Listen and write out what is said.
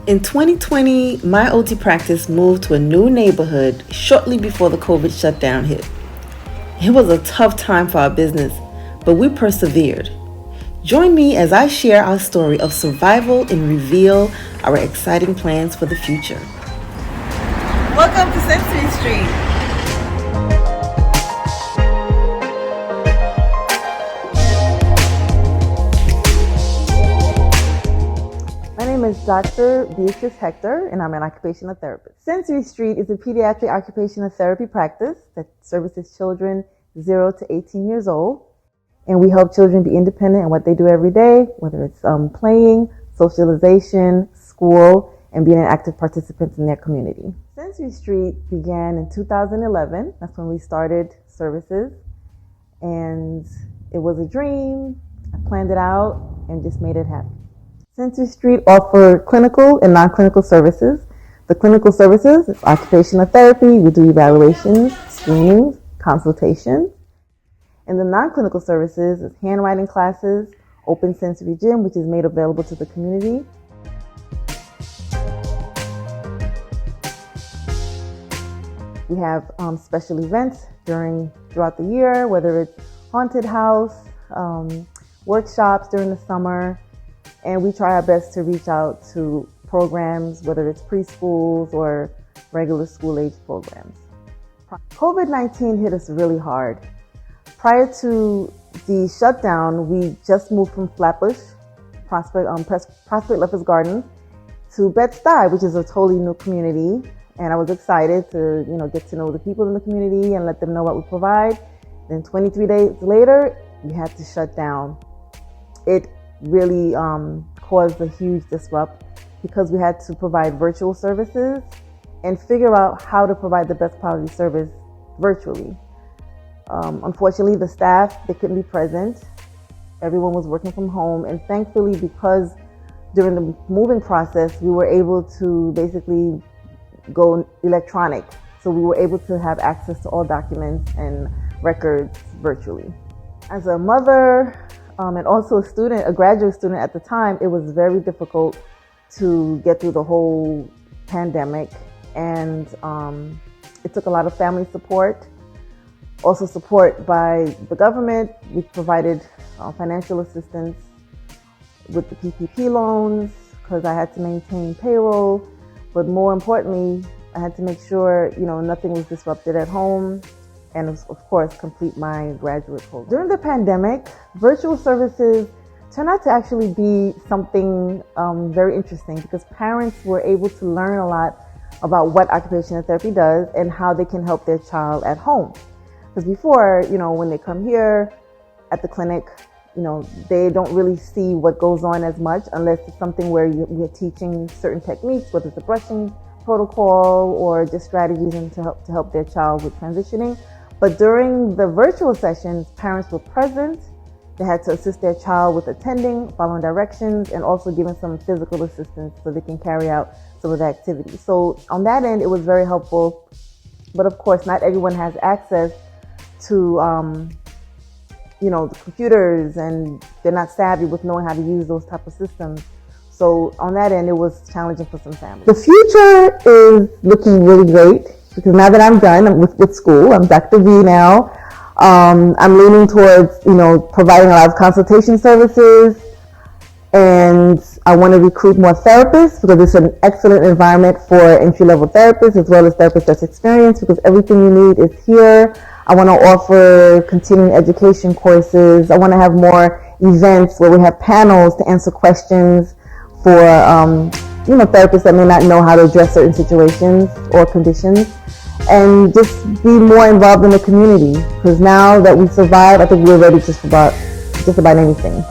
In 2020, my OT practice moved to a new neighborhood shortly before the COVID shutdown hit. It was a tough time for our business, but we persevered. Join me as I share our story of survival and reveal our exciting plans for the future. Welcome to Century Street. My name is Dr. Beatrice Hector, and I'm an occupational therapist. Century Street is a pediatric occupational therapy practice that services children 0 to 18 years old. And we help children be independent in what they do every day, whether it's playing, socialization, school, and being an active participant in their community. Century Street began in 2011. That's when we started services. And it was a dream. I planned it out and just made it happen. Century Street offers clinical and non-clinical services. The clinical services is occupational therapy. We do evaluations, screenings, consultations. And the non-clinical services is handwriting classes, open sensory gym, which is made available to the community. We have special events throughout the year, whether it's haunted house, workshops during the summer. And we try our best to reach out to programs, whether it's preschools or regular school-age programs. COVID-19 hit us really hard. Prior to the shutdown, we just moved from Flatbush, Prospect Lefferts Gardens, to Bed-Stuy, which is a totally new community. And I was excited to, get to know the people in the community and let them know what we provide. Then 23 days later, we had to shut down. It really caused a huge disrupt because we had to provide virtual services and figure out how to provide the best quality service virtually. Unfortunately, the staff, they couldn't be present. Everyone was working from home, and thankfully, because during the moving process, we were able to basically go electronic. So we were able to have access to all documents and records virtually. As a mother, and also a graduate student at the time, it was very difficult to get through the whole pandemic. And it took a lot of family support, also support by the government. We provided financial assistance with the PPP loans because I had to maintain payroll. But more importantly, I had to make sure, nothing was disrupted at home. And of course, complete my graduate program. During the pandemic, virtual services turned out to actually be something very interesting because parents were able to learn a lot about what occupational therapy does and how they can help their child at home. Because before, when they come here at the clinic, they don't really see what goes on as much unless it's something where we're teaching certain techniques, whether it's a brushing protocol or just strategies to help their child with transitioning. But during the virtual sessions, parents were present. They had to assist their child with attending, following directions, and also giving some physical assistance so they can carry out some of the activities. So on that end, it was very helpful. But of course, not everyone has access to, the computers, and they're not savvy with knowing how to use those type of systems. So on that end, it was challenging for some families. The future is looking really great. Because now that I'm done with school, I'm Dr. V now. I'm leaning towards, providing a lot of consultation services, and I want to recruit more therapists because it's an excellent environment for entry-level therapists as well as therapists that's experienced because everything you need is here. I want to offer continuing education courses. I want to have more events where we have panels to answer questions for, therapists that may not know how to address certain situations or conditions, and just be more involved in the community. Because now that we survived, I think we're ready just about anything.